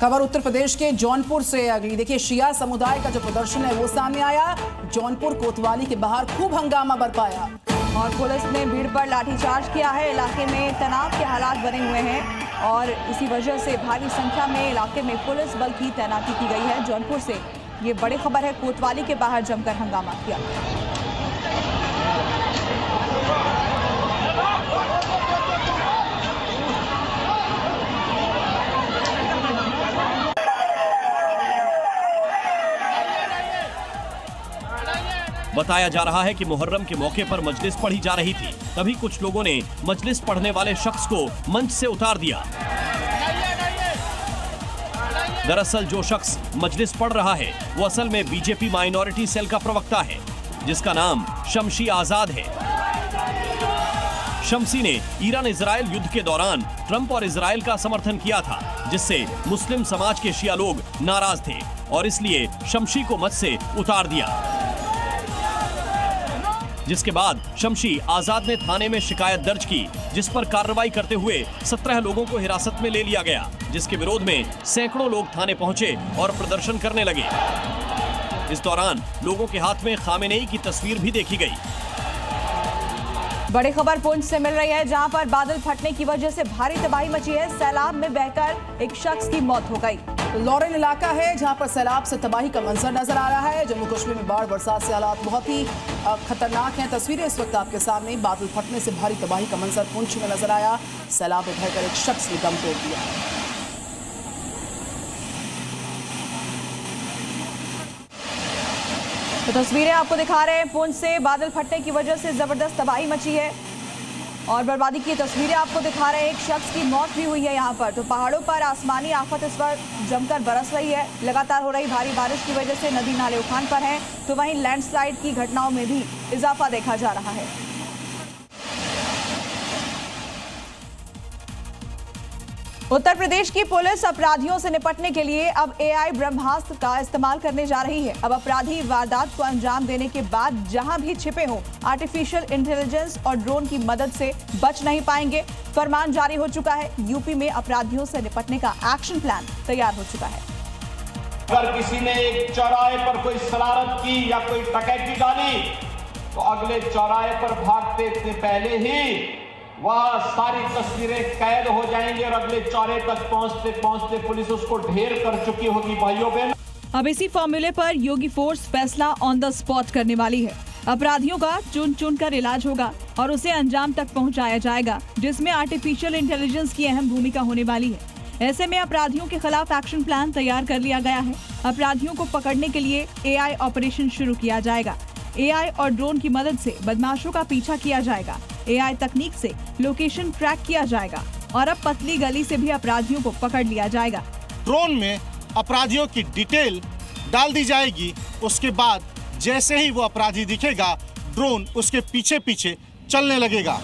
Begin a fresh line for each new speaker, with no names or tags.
खबर उत्तर प्रदेश के जौनपुर से अगली। देखिए, शिया समुदाय का जो प्रदर्शन है वो सामने आया। जौनपुर कोतवाली के बाहर खूब हंगामा बरपाया
और पुलिस ने भीड़ पर लाठीचार्ज किया है। इलाके में तनाव के हालात बने हुए हैं और इसी वजह से भारी संख्या में इलाके में पुलिस बल की तैनाती की गई है। जौनपुर से ये बड़ी खबर है। कोतवाली के बाहर जमकर हंगामा किया।
बताया जा रहा है कि मुहर्रम के मौके पर मजलिस पढ़ी जा रही थी, तभी कुछ लोगों ने मजलिस पढ़ने वाले शख्स को मंच से उतार दिया। दरअसल जो शख्स मजलिस पढ़ रहा है वो असल में बीजेपी माइनॉरिटी सेल का प्रवक्ता है, जिसका नाम शमशी आजाद है। शमसी ने ईरान इजराइल युद्ध के दौरान ट्रंप और इजराइल का समर्थन किया था, जिससे मुस्लिम समाज के शिया लोग नाराज थे और इसलिए शमशी को मंच से उतार दिया। जिसके बाद शमशी आजाद ने थाने में शिकायत दर्ज की, जिस पर कार्रवाई करते हुए 17 लोगों को हिरासत में ले लिया गया, जिसके विरोध में सैकड़ों लोग थाने पहुंचे और प्रदर्शन करने लगे। इस दौरान लोगों के हाथ में खामेनेई की तस्वीर भी देखी गई।
बड़ी खबर पुंछ से मिल रही है, जहां पर बादल फटने की वजह से भारी तबाही मची है। सैलाब में बहकर एक शख्स की मौत हो गई।
लॉरेन इलाका है जहां पर सैलाब से तबाही का मंजर नजर आ रहा है। जम्मू कश्मीर में बाढ़ बरसात से हालात बहुत ही खतरनाक हैं। तस्वीरें इस वक्त आपके सामने। बादल फटने से भारी तबाही का मंजर पुंछ में नजर आया। सैलाब में बहकर एक शख्स ने दम तोड़ दिया।
तो तस्वीरें आपको दिखा रहे हैं पुंछ से। बादल फटने की वजह से जबरदस्त तबाही मची है और बर्बादी की तस्वीरें आपको दिखा रहे हैं। एक शख्स की मौत भी हुई है यहाँ पर। तो पहाड़ों पर आसमानी आफत इस वक्त जमकर बरस रही है। लगातार हो रही भारी बारिश की वजह से नदी नाले उफान पर हैं, तो वहीं लैंडस्लाइड की घटनाओं में भी इजाफा देखा जा रहा है। उत्तर प्रदेश की पुलिस अपराधियों से निपटने के लिए अब एआई ब्रह्मास्त्र का इस्तेमाल करने जा रही है। अब अपराधी वारदात को अंजाम देने के बाद जहां भी छिपे हों, आर्टिफिशियल इंटेलिजेंस और ड्रोन की मदद से बच नहीं पाएंगे। फरमान जारी हो चुका है। यूपी में अपराधियों से निपटने का एक्शन प्लान तैयार हो चुका है।
अगर किसी ने एक चौराहे पर कोई शरारत की या कोई डकैती डाली, तो अगले चौराहे पर भागते से पहले ही वह सारी तस्वीरें कैद हो जाएंगी और अगले चौराहे तक पहुंचते पहुंचते पुलिस उसको ढेर कर चुकी होगी। भाइयों बहनों,
अब इसी फॉर्मूले पर योगी फोर्स फैसला ऑन द स्पॉट करने वाली है। अपराधियों का चुन चुन कर इलाज होगा और उसे अंजाम तक पहुंचाया जाएगा, जिसमें आर्टिफिशियल इंटेलिजेंस की अहम भूमिका होने वाली है। ऐसे में अपराधियों के खिलाफ एक्शन प्लान तैयार कर लिया गया है। अपराधियों को पकड़ने के लिए एआई ऑपरेशन शुरू किया जाएगा। एआई और ड्रोन की मदद से बदमाशों का पीछा किया जाएगा। एआई तकनीक से लोकेशन ट्रैक किया जाएगा और अब पतली गली से भी अपराधियों को पकड़ लिया जाएगा।
ड्रोन में अपराधियों की डिटेल डाल दी जाएगी। उसके बाद जैसे ही वो अपराधी दिखेगा, ड्रोन उसके पीछे पीछे चलने लगेगा।